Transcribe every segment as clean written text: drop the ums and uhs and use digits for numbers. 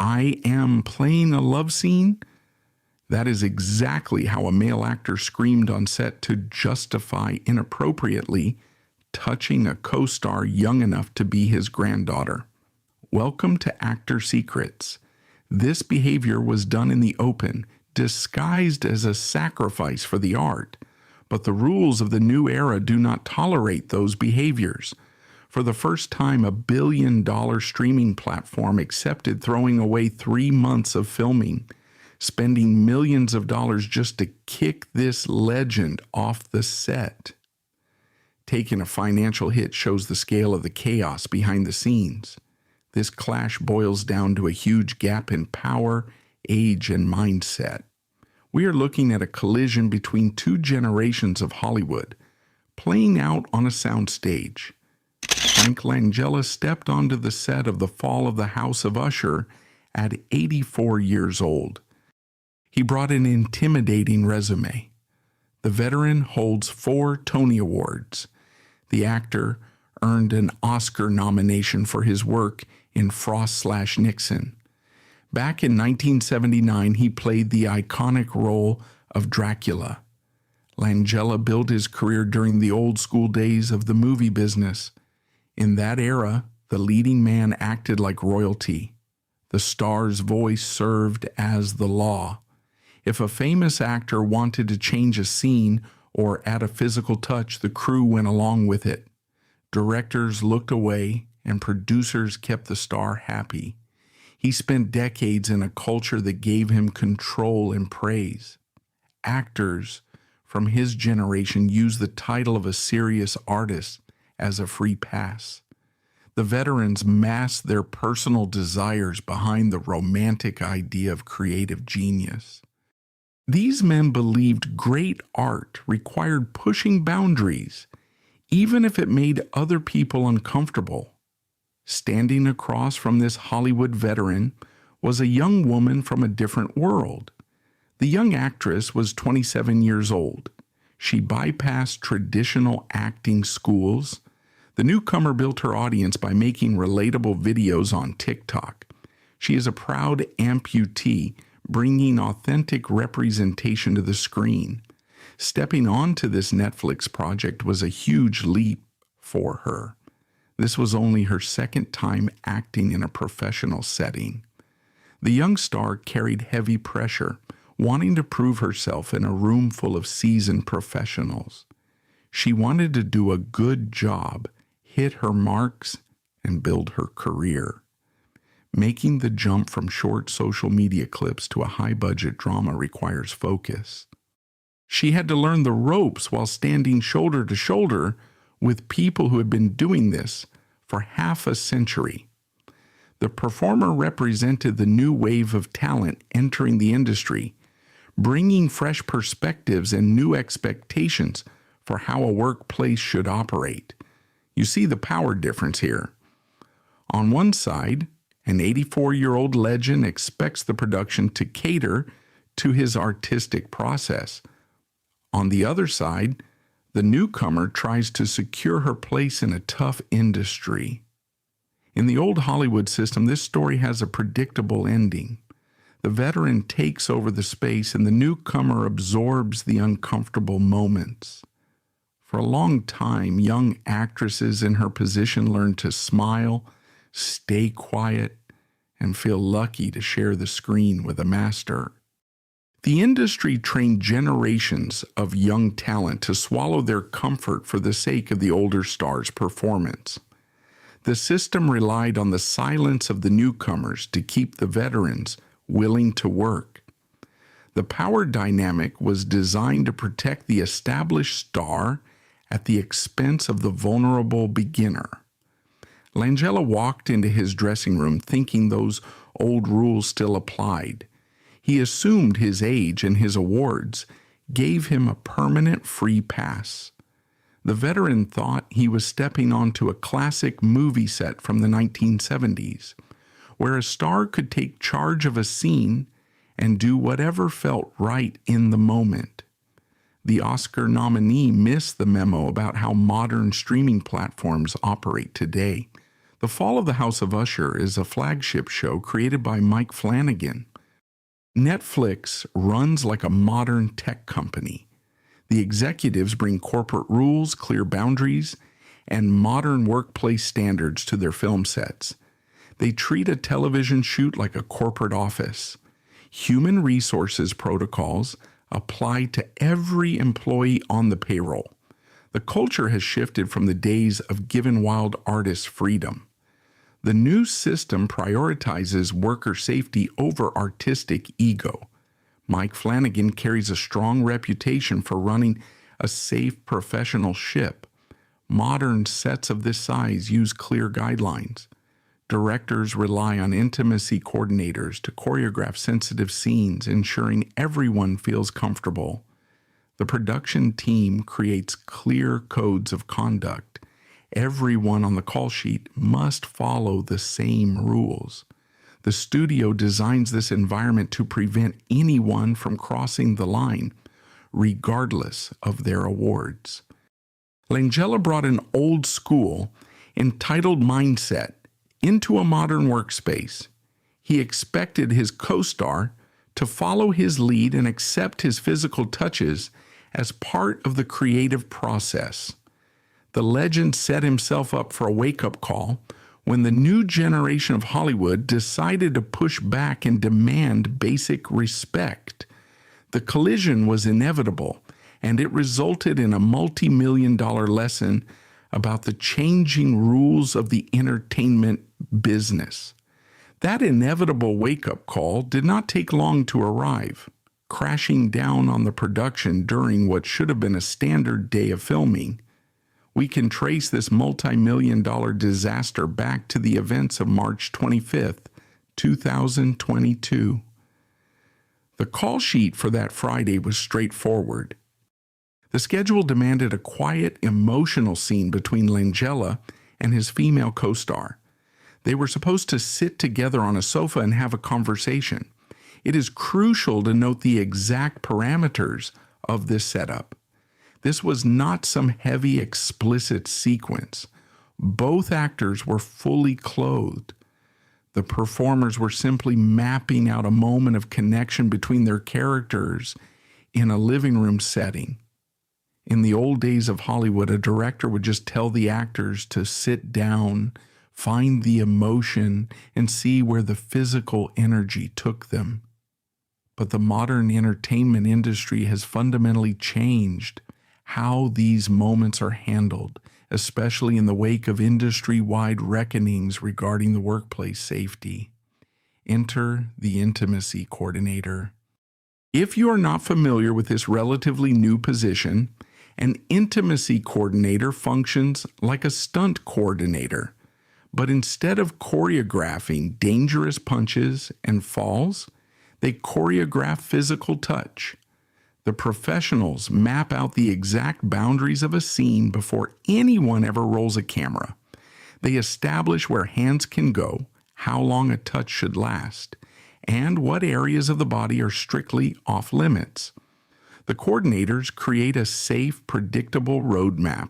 I am playing a love scene? That is exactly how a male actor screamed on set to justify inappropriately touching a co-star young enough to be his granddaughter. Welcome to Actor Secrets. This behavior was done in the open, disguised as a sacrifice for the art. But the rules of the new era do not tolerate those behaviors. For the first time, a billion-dollar streaming platform accepted throwing away 3 months of filming, spending millions of dollars just to kick this legend off the set. Taking a financial hit shows the scale of the chaos behind the scenes. This clash boils down to a huge gap in power, age, and mindset. We are looking at a collision between 2 generations of Hollywood, playing out on a soundstage. Frank Langella stepped onto the set of the fall of the House of Usher at 84 years old. He brought an intimidating resume. The veteran holds 4 Tony Awards. The actor earned an Oscar nomination for his work in Frost/Nixon. Back in 1979, he played the iconic role of Dracula. Langella built his career during the old school days of the movie business. In that era, the leading man acted like royalty. The star's voice served as the law. If a famous actor wanted to change a scene or add a physical touch, the crew went along with it. Directors looked away, and producers kept the star happy. He spent decades in a culture that gave him control and praise. Actors from his generation used the title of a serious artist as a free pass. The veterans masked their personal desires behind the romantic idea of creative genius. These men believed great art required pushing boundaries, even if it made other people uncomfortable. Standing across from this Hollywood veteran was a young woman from a different world. The young actress was 27 years old. She bypassed traditional acting schools. The newcomer built her audience by making relatable videos on TikTok. She is a proud amputee, bringing authentic representation to the screen. Stepping onto this Netflix project was a huge leap for her. This was only her second time acting in a professional setting. The young star carried heavy pressure, wanting to prove herself in a room full of seasoned professionals. She wanted to do a good job, hit her marks, and build her career. Making the jump from short social media clips to a high-budget drama requires focus. She had to learn the ropes while standing shoulder to shoulder with people who had been doing this for half a century. The performer represented the new wave of talent entering the industry, bringing fresh perspectives and new expectations for how a workplace should operate. You see the power difference here. On one side, an 84-year-old legend expects the production to cater to his artistic process. On the other side, the newcomer tries to secure her place in a tough industry. In the old Hollywood system, this story has a predictable ending. The veteran takes over the space and the newcomer absorbs the uncomfortable moments. For a long time, young actresses in her position learned to smile, stay quiet, and feel lucky to share the screen with a master. The industry trained generations of young talent to swallow their comfort for the sake of the older star's performance. The system relied on the silence of the newcomers to keep the veterans willing to work. The power dynamic was designed to protect the established star at the expense of the vulnerable beginner. Langella walked into his dressing room thinking those old rules still applied. He assumed his age and his awards gave him a permanent free pass. The veteran thought he was stepping onto a classic movie set from the 1970s, where a star could take charge of a scene and do whatever felt right in the moment. The Oscar nominee missed the memo about how modern streaming platforms operate today. The Fall of the House of Usher is a flagship show created by Mike Flanagan. Netflix runs like a modern tech company. The executives bring corporate rules, clear boundaries, and modern workplace standards to their film sets. They treat a television shoot like a corporate office. Human resources protocols apply to every employee on the payroll. The culture has shifted from the days of given wild artists freedom. The new system prioritizes worker safety over artistic ego. Mike Flanagan carries a strong reputation for running a safe professional ship. Modern sets of this size use clear guidelines. Directors rely on intimacy coordinators to choreograph sensitive scenes, ensuring everyone feels comfortable. The production team creates clear codes of conduct. Everyone on the call sheet must follow the same rules. The studio designs this environment to prevent anyone from crossing the line, regardless of their awards. Langella brought an old school, entitled mindset into a modern workspace. He expected his co-star to follow his lead and accept his physical touches as part of the creative process. The legend set himself up for a wake-up call when the new generation of Hollywood decided to push back and demand basic respect. The collision was inevitable, and it resulted in a multi-million-dollar lesson about the changing rules of the entertainment business. That inevitable wake-up call did not take long to arrive, crashing down on the production during what should have been a standard day of filming. We can trace this multi-million-dollar disaster back to the events of March 25th, 2022. The call sheet for that Friday was straightforward. The schedule demanded a quiet, emotional scene between Langella and his female co-star. They were supposed to sit together on a sofa and have a conversation. It is crucial to note the exact parameters of this setup. This was not some heavy, explicit sequence. Both actors were fully clothed. The performers were simply mapping out a moment of connection between their characters in a living room setting. In the old days of Hollywood, a director would just tell the actors to sit down, find the emotion, and see where the physical energy took them. But the modern entertainment industry has fundamentally changed how these moments are handled, especially in the wake of industry-wide reckonings regarding the workplace safety. Enter the intimacy coordinator. If you are not familiar with this relatively new position, an intimacy coordinator functions like a stunt coordinator, but instead of choreographing dangerous punches and falls, they choreograph physical touch. The professionals map out the exact boundaries of a scene before anyone ever rolls a camera. They establish where hands can go, how long a touch should last, and what areas of the body are strictly off limits. The coordinators create a safe, predictable roadmap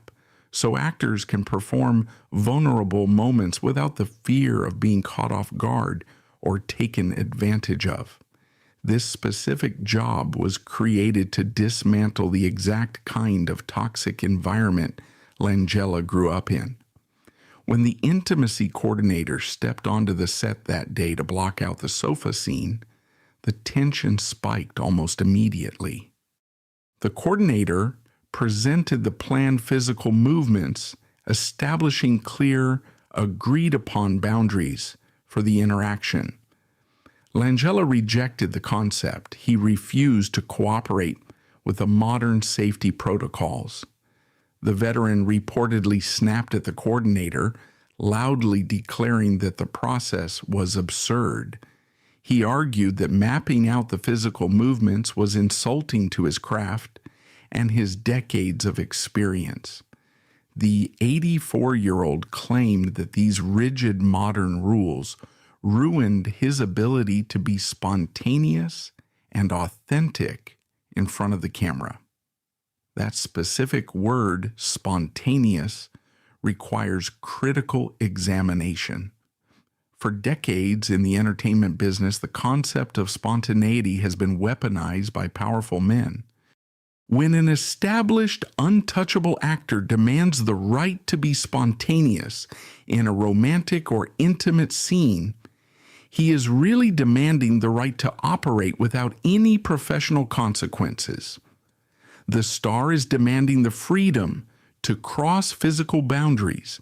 so actors can perform vulnerable moments without the fear of being caught off guard or taken advantage of. This specific job was created to dismantle the exact kind of toxic environment Langella grew up in. When the intimacy coordinator stepped onto the set that day to block out the sofa scene, the tension spiked almost immediately. The coordinator presented the planned physical movements, establishing clear, agreed-upon boundaries for the interaction. Langella rejected the concept. He refused to cooperate with the modern safety protocols. The veteran reportedly snapped at the coordinator, loudly declaring that the process was absurd. He argued that mapping out the physical movements was insulting to his craft and his decades of experience. The 84-year-old claimed that these rigid modern rules ruined his ability to be spontaneous and authentic in front of the camera. That specific word, spontaneous, requires critical examination. For decades in the entertainment business, the concept of spontaneity has been weaponized by powerful men. When an established, untouchable actor demands the right to be spontaneous in a romantic or intimate scene, he is really demanding the right to operate without any professional consequences. The star is demanding the freedom to cross physical boundaries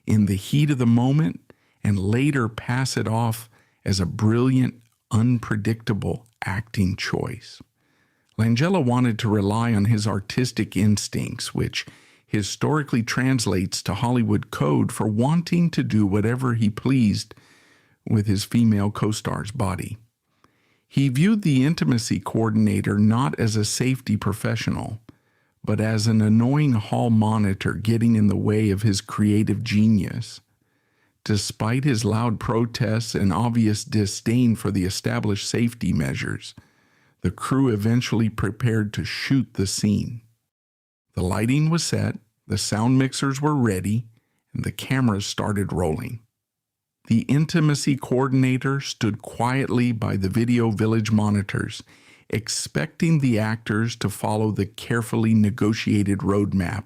in the heat of the moment and later pass it off as a brilliant, unpredictable acting choice. Langella wanted to rely on his artistic instincts, which historically translates to Hollywood code for wanting to do whatever he pleased with his female co-star's body. He viewed the intimacy coordinator not as a safety professional, but as an annoying hall monitor getting in the way of his creative genius. Despite his loud protests and obvious disdain for the established safety measures, the crew eventually prepared to shoot the scene. The lighting was set, the sound mixers were ready, and the cameras started rolling. The intimacy coordinator stood quietly by the video village monitors, expecting the actors to follow the carefully negotiated roadmap.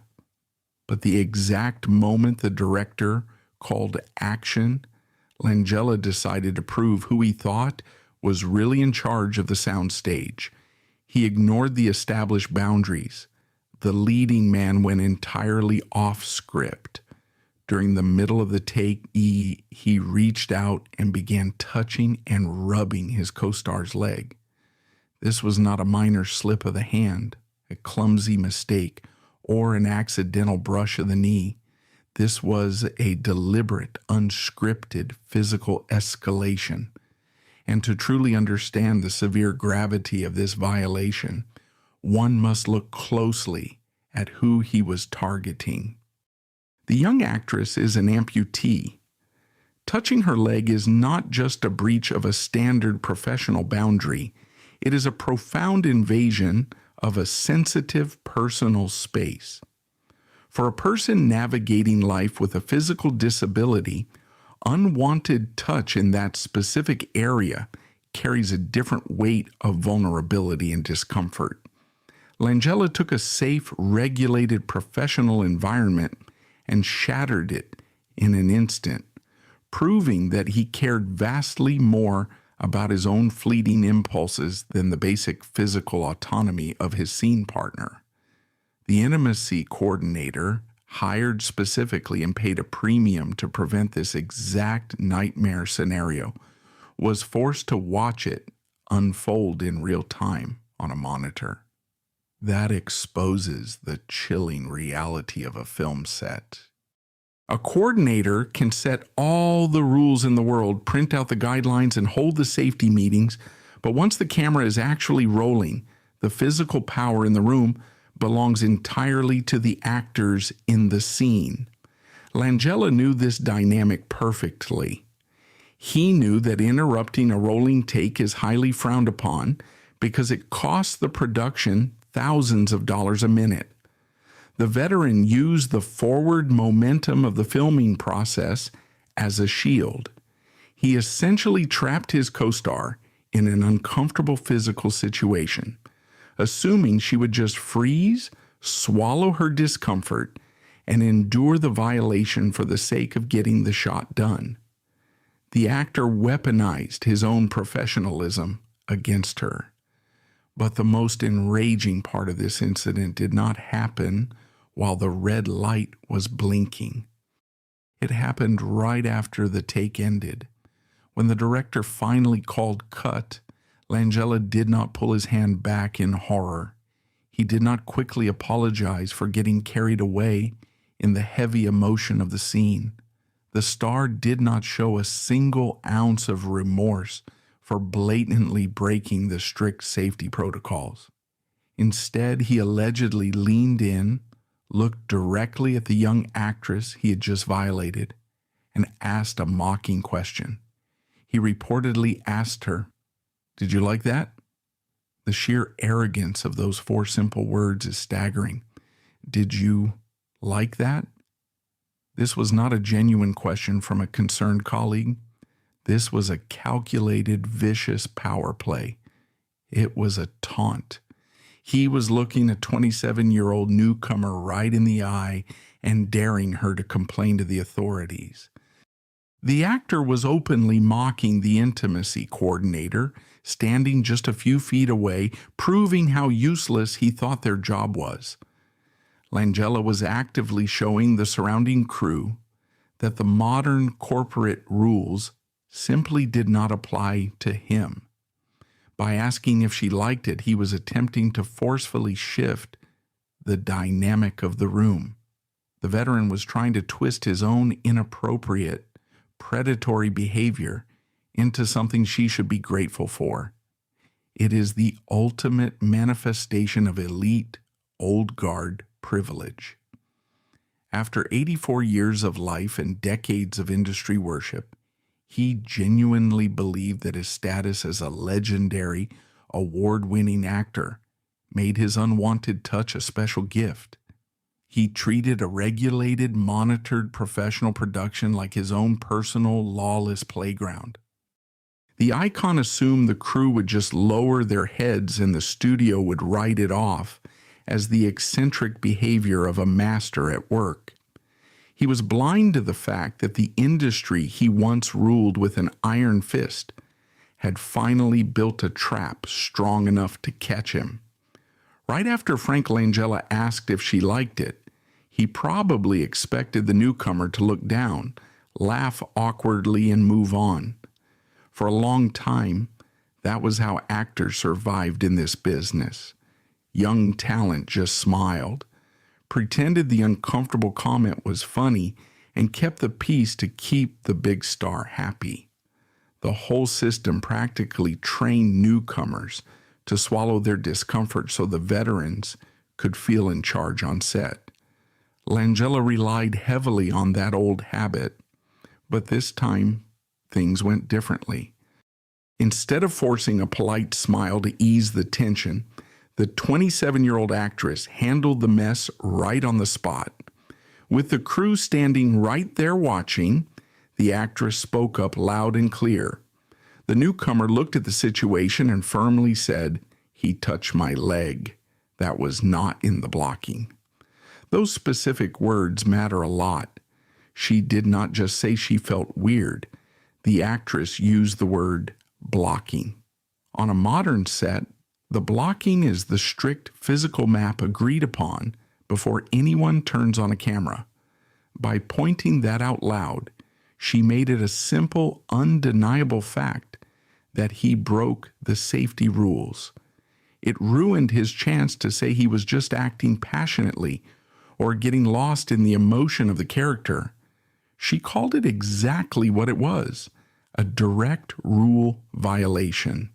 But the exact moment the director called action, Langella decided to prove who he thought was really in charge of the sound stage. He ignored the established boundaries. The leading man went entirely off script. During the middle of the take, he reached out and began touching and rubbing his co-star's leg. This was not a minor slip of the hand, a clumsy mistake, or an accidental brush of the knee. This was a deliberate, unscripted physical escalation. And to truly understand the severe gravity of this violation, one must look closely at who he was targeting. The young actress is an amputee. Touching her leg is not just a breach of a standard professional boundary. It is a profound invasion of a sensitive personal space. For a person navigating life with a physical disability, unwanted touch in that specific area carries a different weight of vulnerability and discomfort. Langella took a safe, regulated professional environment and shattered it in an instant, proving that he cared vastly more about his own fleeting impulses than the basic physical autonomy of his scene partner. The intimacy coordinator, hired specifically and paid a premium to prevent this exact nightmare scenario, was forced to watch it unfold in real time on a monitor. That exposes the chilling reality of a film set. A coordinator can set all the rules in the world, print out the guidelines, and hold the safety meetings, but once the camera is actually rolling, the physical power in the room belongs entirely to the actors in the scene. Langella knew this dynamic perfectly. He knew that interrupting a rolling take is highly frowned upon because it costs the production thousands of dollars a minute. The veteran used the forward momentum of the filming process as a shield. He essentially trapped his co-star in an uncomfortable physical situation, assuming she would just freeze, swallow her discomfort, and endure the violation for the sake of getting the shot done. The actor weaponized his own professionalism against her. But the most enraging part of this incident did not happen while the red light was blinking. It happened right after the take ended. When the director finally called cut, Langella did not pull his hand back in horror. He did not quickly apologize for getting carried away in the heavy emotion of the scene. The star did not show a single ounce of remorse for blatantly breaking the strict safety protocols. Instead, he allegedly leaned in, looked directly at the young actress he had just violated, and asked a mocking question. He reportedly asked her, "Did you like that?" The sheer arrogance of those 4 simple words is staggering. Did you like that? This was not a genuine question from a concerned colleague. This was a calculated, vicious power play. It was a taunt. He was looking a 27-year-old newcomer right in the eye and daring her to complain to the authorities. The actor was openly mocking the intimacy coordinator, standing just a few feet away, proving how useless he thought their job was. Langella was actively showing the surrounding crew that the modern corporate rules simply did not apply to him. By asking if she liked it, he was attempting to forcefully shift the dynamic of the room. The veteran was trying to twist his own inappropriate, predatory behavior into something she should be grateful for. It is the ultimate manifestation of elite, old guard privilege. After 84 years of life and decades of industry worship, he genuinely believed that his status as a legendary, award-winning actor made his unwanted touch a special gift. He treated a regulated, monitored professional production like his own personal, lawless playground. The icon assumed the crew would just lower their heads and the studio would write it off as the eccentric behavior of a master at work. He was blind to the fact that the industry he once ruled with an iron fist had finally built a trap strong enough to catch him. Right after Frank Langella asked if she liked it, he probably expected the newcomer to look down, laugh awkwardly, and move on. For a long time, that was how actors survived in this business. Young talent just smiled, pretended the uncomfortable comment was funny, and kept the peace to keep the big star happy. The whole system practically trained newcomers to swallow their discomfort so the veterans could feel in charge on set. Langella relied heavily on that old habit, but this time things went differently. Instead of forcing a polite smile to ease the tension, the 27-year-old actress handled the mess right on the spot. With the crew standing right there watching, the actress spoke up loud and clear. The newcomer looked at the situation and firmly said, "He touched my leg. That was not in the blocking." Those specific words matter a lot. She did not just say she felt weird. The actress used the word blocking. On a modern set, the blocking is the strict physical map agreed upon before anyone turns on a camera. By pointing that out loud, she made it a simple, undeniable fact that he broke the safety rules. It ruined his chance to say he was just acting passionately or getting lost in the emotion of the character. She called it exactly what it was, a direct rule violation.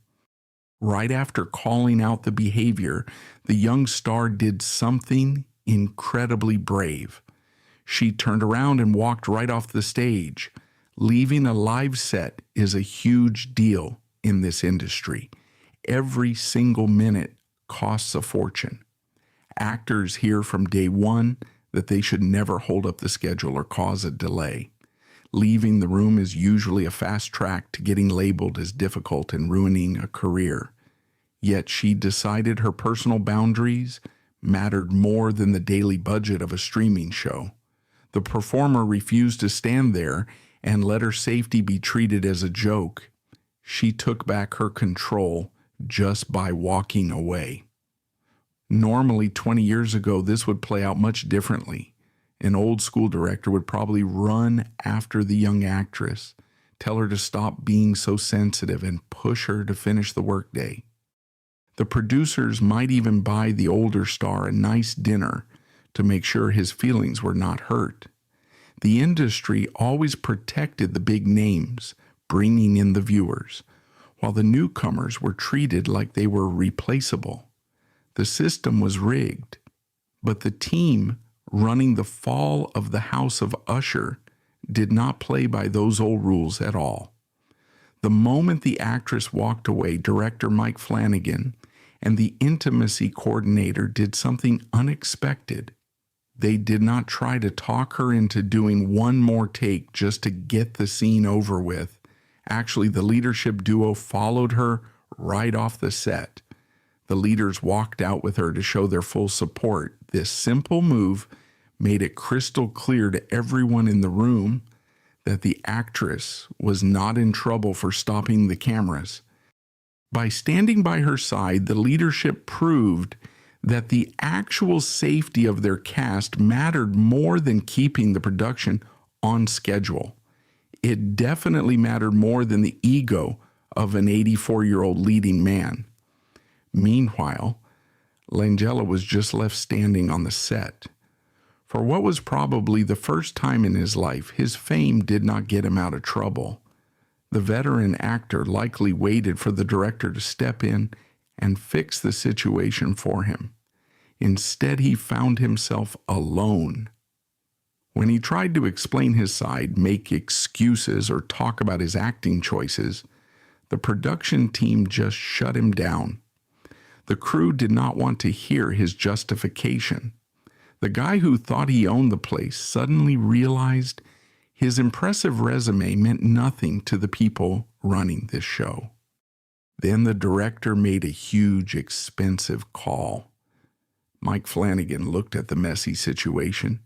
Right after calling out the behavior, the young star did something incredibly brave. She turned around and walked right off the stage. Leaving a live set is a huge deal in this industry. Every single minute costs a fortune. Actors hear from day one that they should never hold up the schedule or cause a delay. Leaving the room is usually a fast track to getting labeled as difficult and ruining a career. Yet she decided her personal boundaries mattered more than the daily budget of a streaming show. The performer refused to stand there and let her safety be treated as a joke. She took back her control just by walking away. Normally, 20 years ago, this would play out much differently. An old school director would probably run after the young actress, tell her to stop being so sensitive, and push her to finish the workday. The producers might even buy the older star a nice dinner to make sure his feelings were not hurt. The industry always protected the big names, bringing in the viewers, while the newcomers were treated like they were replaceable. The system was rigged, but the team running the fall of the House of Usher did not play by those old rules at all. The moment the actress walked away, director Mike Flanagan and the intimacy coordinator did something unexpected. They did not try to talk her into doing one more take just to get the scene over with. Actually, the leadership duo followed her right off the set. The leaders walked out with her to show their full support. This simple move made it crystal clear to everyone in the room that the actress was not in trouble for stopping the cameras. By standing by her side, the leadership proved that the actual safety of their cast mattered more than keeping the production on schedule. It definitely mattered more than the ego of an 84-year-old leading man. Meanwhile, Langella was just left standing on the set. For what was probably the first time in his life, his fame did not get him out of trouble. The veteran actor likely waited for the director to step in and fix the situation for him. Instead, he found himself alone. When he tried to explain his side, make excuses, or talk about his acting choices, the production team just shut him down. The crew did not want to hear his justification. The guy who thought he owned the place suddenly realized his impressive resume meant nothing to the people running this show. Then the director made a huge, expensive call. Mike Flanagan looked at the messy situation,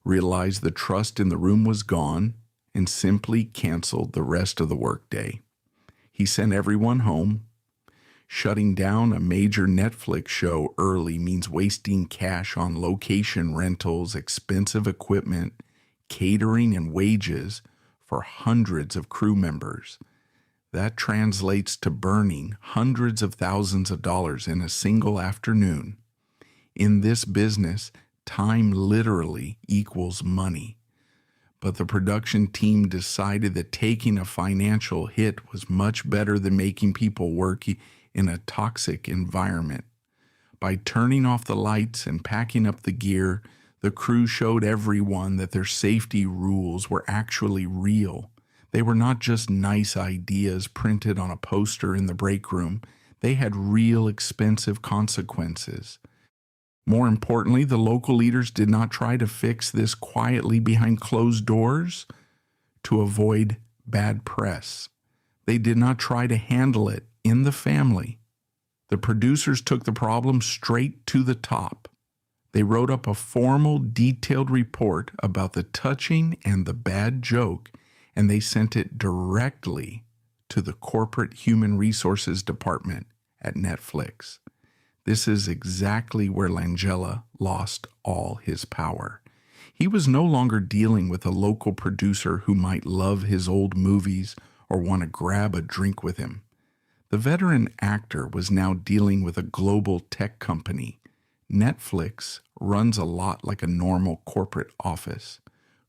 realized the trust in the room was gone, and simply canceled the rest of the workday. He sent everyone home. Shutting down a major Netflix show early means wasting cash on location rentals, expensive equipment, catering, and wages for hundreds of crew members. That translates to burning hundreds of thousands of dollars in a single afternoon. In this business, time literally equals money. But the production team decided that taking a financial hit was much better than making people work in a toxic environment. By turning off the lights and packing up the gear, the crew showed everyone that their safety rules were actually real. They were not just nice ideas printed on a poster in the break room. They had real expensive consequences. More importantly, the local leaders did not try to fix this quietly behind closed doors to avoid bad press. They did not try to handle it in the family. The producers took the problem straight to the top. They wrote up a formal, detailed report about the touching and the bad joke, and they sent it directly to the corporate human resources department at Netflix. This is exactly where Langella lost all his power. He was no longer dealing with a local producer who might love his old movies or want to grab a drink with him. The veteran actor was now dealing with a global tech company. Netflix runs a lot like a normal corporate office.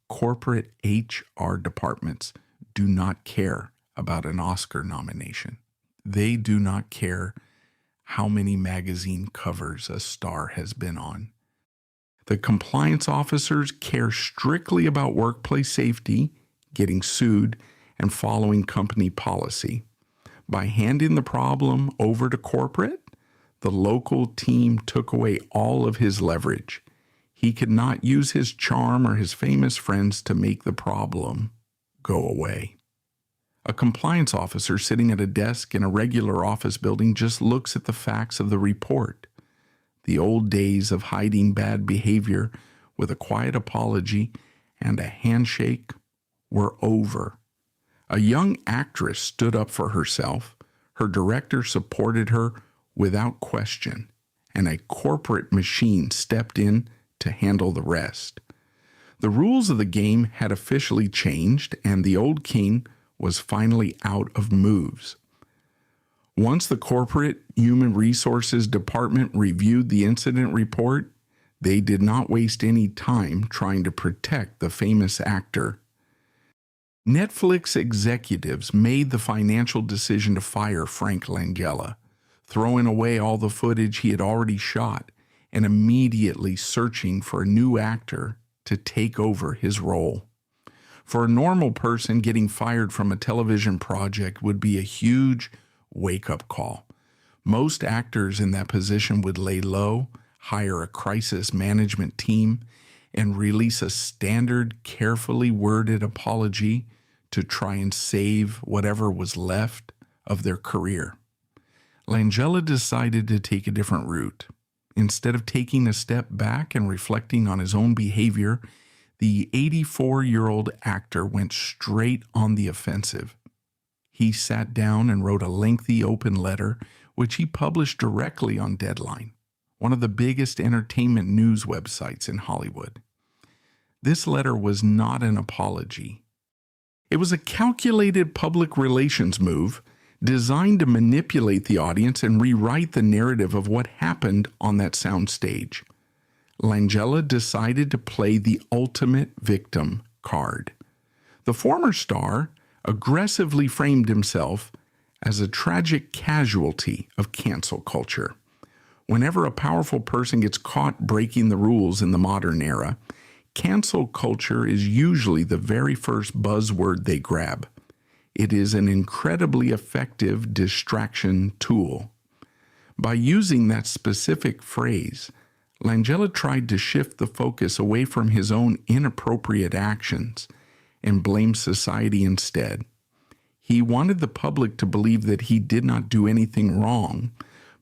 Corporate HR departments do not care about an Oscar nomination. They do not care how many magazine covers a star has been on. The compliance officers care strictly about workplace safety, getting sued, and following company policy. By handing the problem over to corporate, the local team took away all of his leverage. He could not use his charm or his famous friends to make the problem go away. A compliance officer sitting at a desk in a regular office building just looks at the facts of the report. The old days of hiding bad behavior with a quiet apology and a handshake were over. A young actress stood up for herself. Her director supported her without question, and a corporate machine stepped in to handle the rest. The rules of the game had officially changed, and the old king was finally out of moves. Once the corporate human resources department reviewed the incident report, they did not waste any time trying to protect the famous actor. Netflix executives made the financial decision to fire Frank Langella, throwing away all the footage he had already shot and immediately searching for a new actor to take over his role. For a normal person, getting fired from a television project would be a huge wake-up call. Most actors in that position would lay low, hire a crisis management team, and release a standard, carefully worded apology to try and save whatever was left of their career. Langella decided to take a different route. Instead of taking a step back and reflecting on his own behavior, the 84-year-old actor went straight on the offensive. He sat down and wrote a lengthy open letter, which he published directly on Deadline, one of the biggest entertainment news websites in Hollywood. This letter was not an apology. It was a calculated public relations move designed to manipulate the audience and rewrite the narrative of what happened on that soundstage. Langella decided to play the ultimate victim card. The former star aggressively framed himself as a tragic casualty of cancel culture. Whenever a powerful person gets caught breaking the rules in the modern era, cancel culture is usually the very first buzzword they grab. It is an incredibly effective distraction tool. By using that specific phrase, Langella tried to shift the focus away from his own inappropriate actions and blame society instead. He wanted the public to believe that he did not do anything wrong,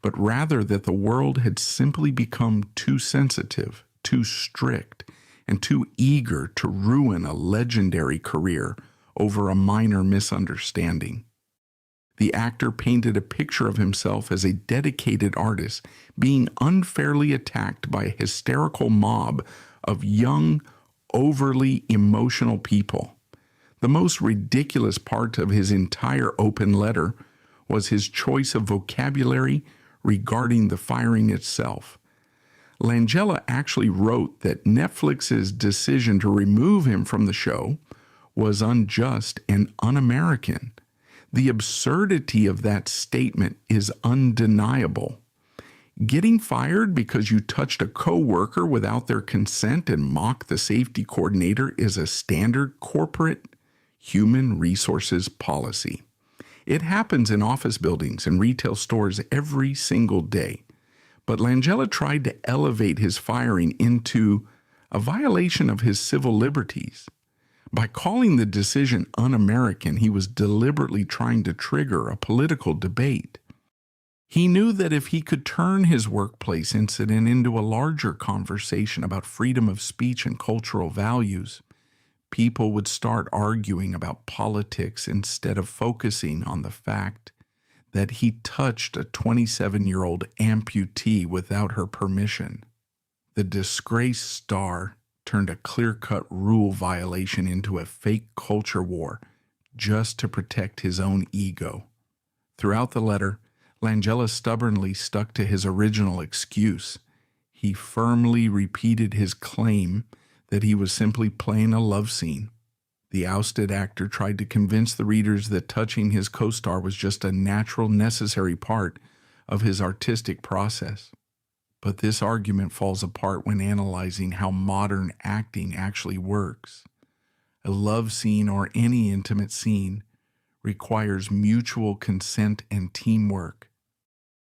but rather that the world had simply become too sensitive, too strict, and too eager to ruin a legendary career over a minor misunderstanding. The actor painted a picture of himself as a dedicated artist being unfairly attacked by a hysterical mob of young, overly emotional people. The most ridiculous part of his entire open letter was his choice of vocabulary regarding the firing itself. Langella actually wrote that Netflix's decision to remove him from the show was unjust and un-American. The absurdity of that statement is undeniable. Getting fired because you touched a coworker without their consent and mocked the safety coordinator is a standard corporate human resources policy. It happens in office buildings and retail stores every single day. But Langella tried to elevate his firing into a violation of his civil liberties. By calling the decision un-American, he was deliberately trying to trigger a political debate. He knew that if he could turn his workplace incident into a larger conversation about freedom of speech and cultural values, people would start arguing about politics instead of focusing on the fact that he touched a 27-year-old amputee without her permission. The disgraced star turned a clear-cut rule violation into a fake culture war just to protect his own ego. Throughout the letter, Langella stubbornly stuck to his original excuse. He firmly repeated his claim that he was simply playing a love scene. The ousted actor tried to convince the readers that touching his co-star was just a natural, necessary part of his artistic process. But this argument falls apart when analyzing how modern acting actually works. A love scene or any intimate scene requires mutual consent and teamwork.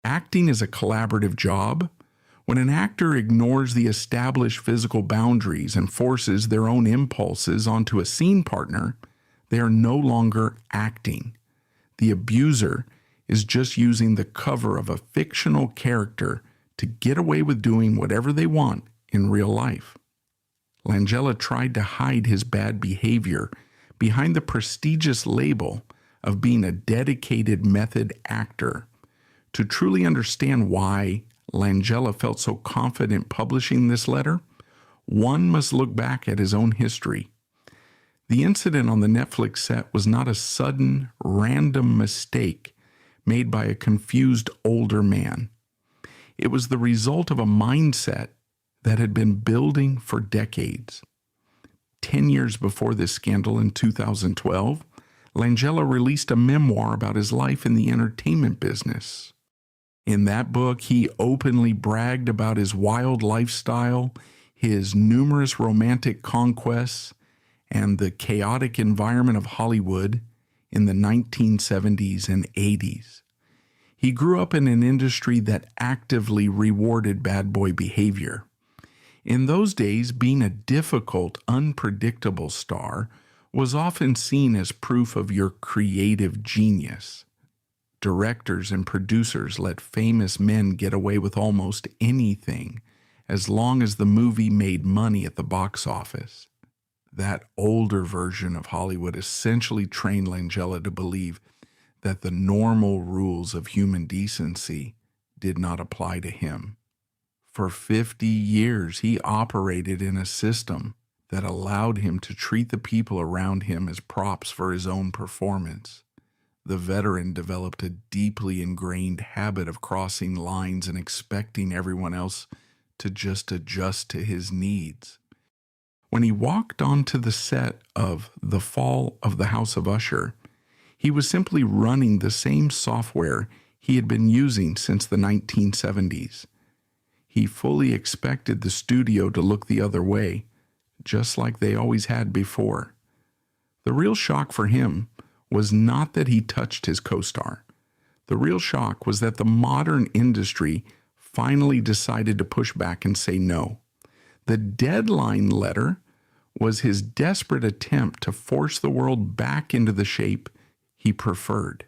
Acting is a collaborative job. When an actor ignores the established physical boundaries and forces their own impulses onto a scene partner, they are no longer acting. The abuser is just using the cover of a fictional character to get away with doing whatever they want in real life. Langella tried to hide his bad behavior behind the prestigious label of being a dedicated method actor. To truly understand why Langella felt so confident publishing this letter, one must look back at his own history. The incident on the Netflix set was not a sudden, random mistake made by a confused older man. It was the result of a mindset that had been building for decades. 10 years before this scandal in 2012, Langella released a memoir about his life in the entertainment business. In that book, he openly bragged about his wild lifestyle, his numerous romantic conquests, and the chaotic environment of Hollywood in the 1970s and 80s. He grew up in an industry that actively rewarded bad boy behavior. In those days, being a difficult, unpredictable star was often seen as proof of your creative genius. Directors and producers let famous men get away with almost anything as long as the movie made money at the box office. That older version of Hollywood essentially trained Langella to believe that the normal rules of human decency did not apply to him. For 50 years, he operated in a system that allowed him to treat the people around him as props for his own performance. The veteran developed a deeply ingrained habit of crossing lines and expecting everyone else to just adjust to his needs. When he walked onto the set of The Fall of the House of Usher, he was simply running the same software he had been using since the 1970s. He fully expected the studio to look the other way, just like they always had before. The real shock for him was not that he touched his co-star. The real shock was that the modern industry finally decided to push back and say no. The deadline letter was his desperate attempt to force the world back into the shape he preferred.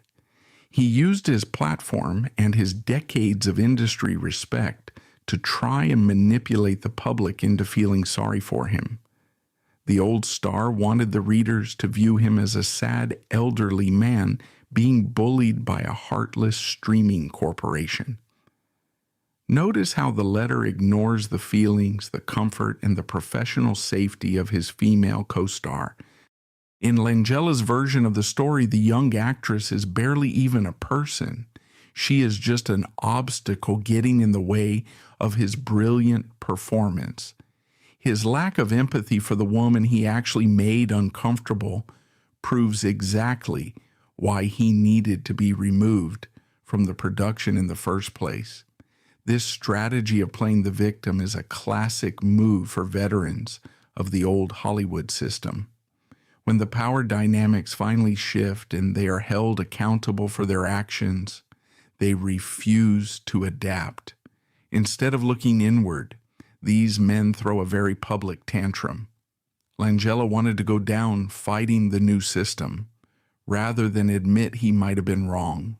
He used his platform and his decades of industry respect to try and manipulate the public into feeling sorry for him. The old star wanted the readers to view him as a sad elderly man being bullied by a heartless streaming corporation. Notice how the letter ignores the feelings, the comfort, and the professional safety of his female co-star. In Langella's version of the story, the young actress is barely even a person. She is just an obstacle getting in the way of his brilliant performance. His lack of empathy for the woman he actually made uncomfortable proves exactly why he needed to be removed from the production in the first place. This strategy of playing the victim is a classic move for veterans of the old Hollywood system. When the power dynamics finally shift and they are held accountable for their actions, they refuse to adapt. Instead of looking inward, these men throw a very public tantrum. Langella wanted to go down fighting the new system, rather than admit he might have been wrong.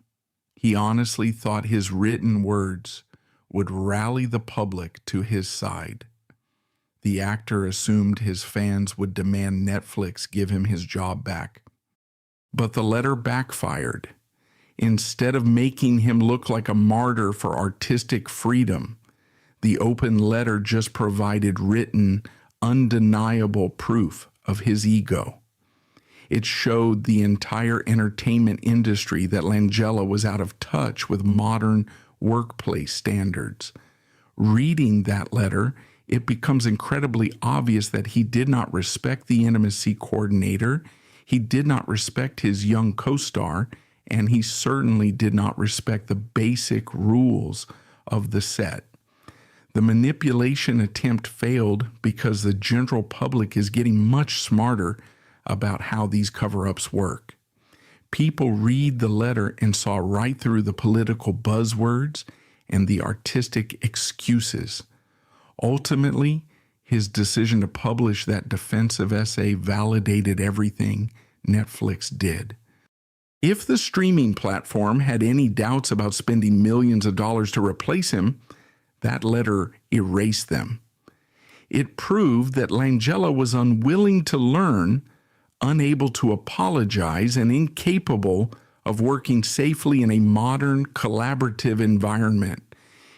He honestly thought his written words would rally the public to his side. The actor assumed his fans would demand Netflix give him his job back. But the letter backfired. Instead of making him look like a martyr for artistic freedom, the open letter just provided written, undeniable proof of his ego. It showed the entire entertainment industry that Langella was out of touch with modern workplace standards. Reading that letter, it becomes incredibly obvious that he did not respect the intimacy coordinator, he did not respect his young co-star, and he certainly did not respect the basic rules of the set. The manipulation attempt failed because the general public is getting much smarter about how these cover-ups work. People read the letter and saw right through the political buzzwords and the artistic excuses. Ultimately, his decision to publish that defensive essay validated everything Netflix did. If the streaming platform had any doubts about spending millions of dollars to replace him, that letter erased them. It proved that Langella was unwilling to learn, unable to apologize, and incapable of working safely in a modern, collaborative environment.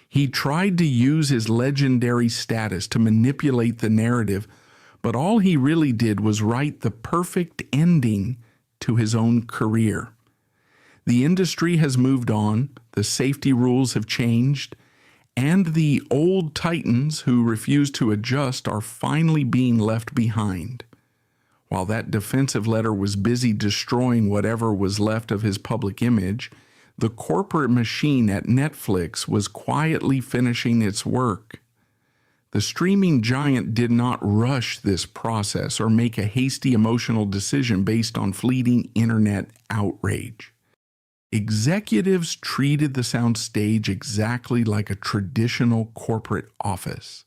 He tried to use his legendary status to manipulate the narrative, but all he really did was write the perfect ending to his own career. The industry has moved on, the safety rules have changed, and the old titans who refuse to adjust are finally being left behind. While that defensive letter was busy destroying whatever was left of his public image, the corporate machine at Netflix was quietly finishing its work. The streaming giant did not rush this process or make a hasty emotional decision based on fleeting internet outrage. Executives treated the soundstage exactly like a traditional corporate office.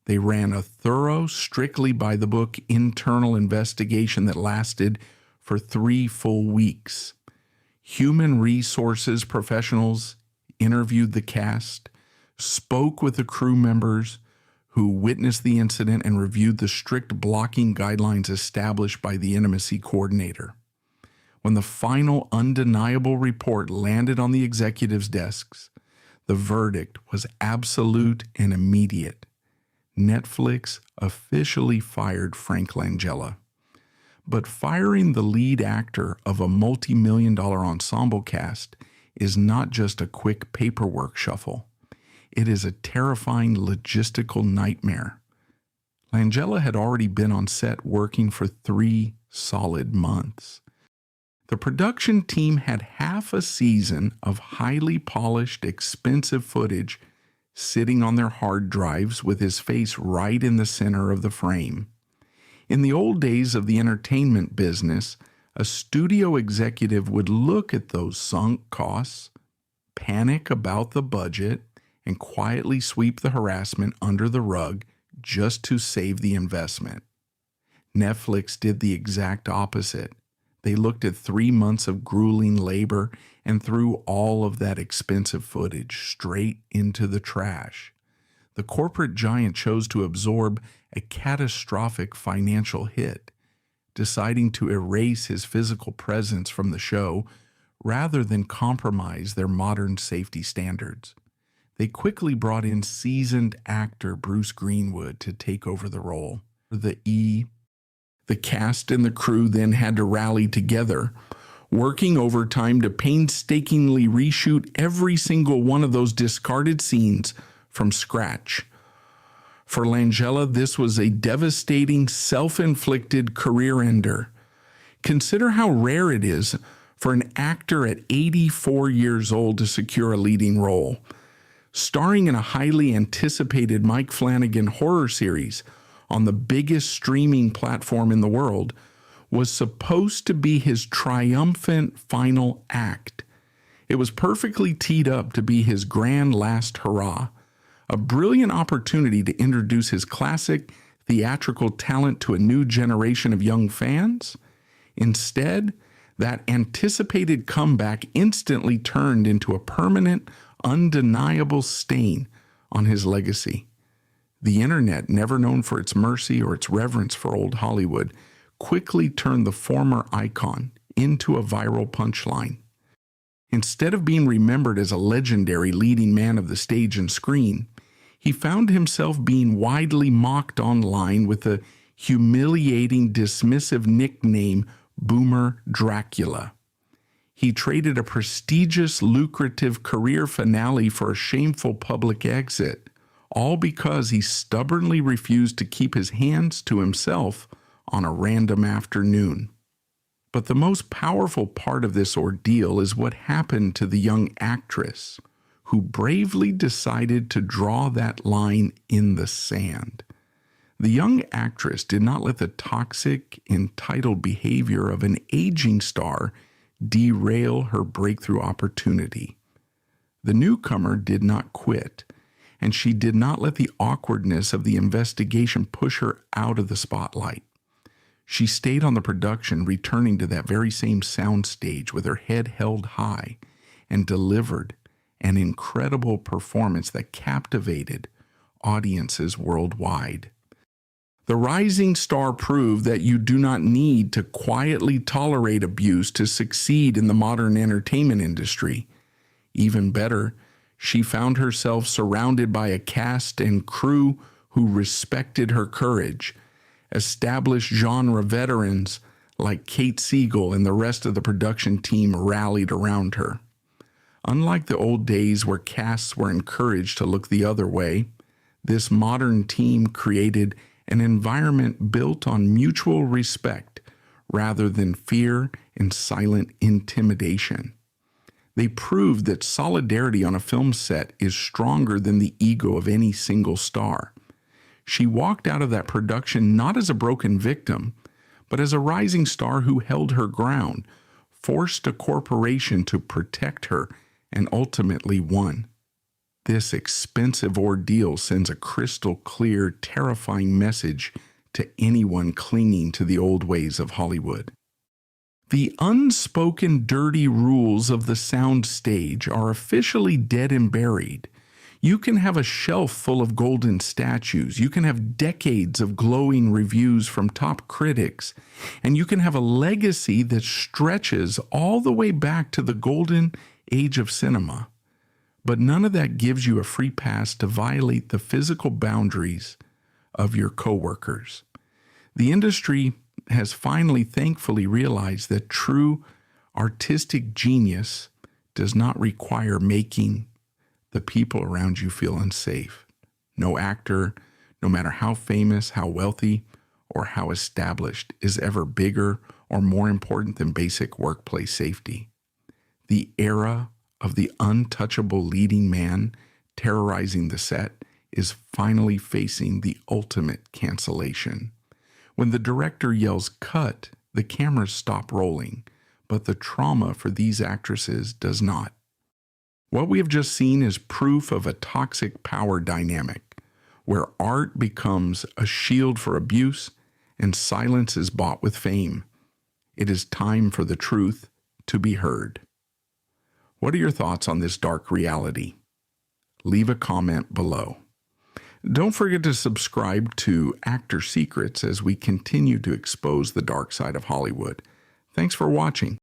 They ran a thorough, strictly by the book internal investigation that lasted for 3 full weeks. Human resources professionals interviewed the cast, spoke with the crew members who witnessed the incident, and reviewed the strict blocking guidelines established by the intimacy coordinator. When the final undeniable report landed on the executives' desks, the verdict was absolute and immediate. Netflix officially fired Frank Langella. But firing the lead actor of a multi-million-dollar ensemble cast is not just a quick paperwork shuffle. It is a terrifying logistical nightmare. Langella had already been on set working for 3 solid months. The production team had half a season of highly polished, expensive footage sitting on their hard drives with his face right in the center of the frame. In the old days of the entertainment business, a studio executive would look at those sunk costs, panic about the budget, and quietly sweep the harassment under the rug just to save the investment. Netflix did the exact opposite. They looked at 3 months of grueling labor and threw all of that expensive footage straight into the trash. The corporate giant chose to absorb a catastrophic financial hit, deciding to erase his physical presence from the show rather than compromise their modern safety standards. They quickly brought in seasoned actor Bruce Greenwood to take over the role. The cast and the crew then had to rally together, working overtime to painstakingly reshoot every single one of those discarded scenes from scratch. For Langella, this was a devastating, self-inflicted career ender. Consider how rare it is for an actor at 84 years old to secure a leading role. Starring in a highly anticipated Mike Flanagan horror series on the biggest streaming platform in the world was supposed to be his triumphant final act. It was perfectly teed up to be his grand last hurrah, a brilliant opportunity to introduce his classic theatrical talent to a new generation of young fans. Instead, that anticipated comeback instantly turned into a permanent, undeniable stain on his legacy. The internet, never known for its mercy or its reverence for old Hollywood, quickly turned the former icon into a viral punchline. Instead of being remembered as a legendary leading man of the stage and screen, he found himself being widely mocked online with the humiliating, dismissive nickname Boomer Dracula. He traded a prestigious, lucrative career finale for a shameful public exit, all because he stubbornly refused to keep his hands to himself on a random afternoon. But the most powerful part of this ordeal is what happened to the young actress who bravely decided to draw that line in the sand. The young actress did not let the toxic, entitled behavior of an aging star derail her breakthrough opportunity. The newcomer did not quit, and she did not let the awkwardness of the investigation push her out of the spotlight. She stayed on the production, returning to that very same soundstage with her head held high, and delivered an incredible performance that captivated audiences worldwide. The rising star proved that you do not need to quietly tolerate abuse to succeed in the modern entertainment industry. Even better, she found herself surrounded by a cast and crew who respected her courage. Established genre veterans like Kate Siegel and the rest of the production team rallied around her. Unlike the old days where casts were encouraged to look the other way, this modern team created an environment built on mutual respect rather than fear and silent intimidation. They proved that solidarity on a film set is stronger than the ego of any single star. She walked out of that production not as a broken victim, but as a rising star who held her ground, forced a corporation to protect her, and ultimately won. This expensive ordeal sends a crystal clear, terrifying message to anyone clinging to the old ways of Hollywood. The unspoken dirty rules of the sound stage are officially dead and buried. You can have a shelf full of golden statues. You can have decades of glowing reviews from top critics. And you can have a legacy that stretches all the way back to the golden age of cinema. But none of that gives you a free pass to violate the physical boundaries of your coworkers. The industry has finally, thankfully, realized that true artistic genius does not require making the people around you feel unsafe. No actor, no matter how famous, how wealthy, or how established, is ever bigger or more important than basic workplace safety. The era of the untouchable leading man terrorizing the set is finally facing the ultimate cancellation. When the director yells cut, the cameras stop rolling, but the trauma for these actresses does not. What we have just seen is proof of a toxic power dynamic, where art becomes a shield for abuse and silence is bought with fame. It is time for the truth to be heard. What are your thoughts on this dark reality? Leave a comment below. Don't forget to subscribe to Actor Secrets as we continue to expose the dark side of Hollywood. Thanks for watching.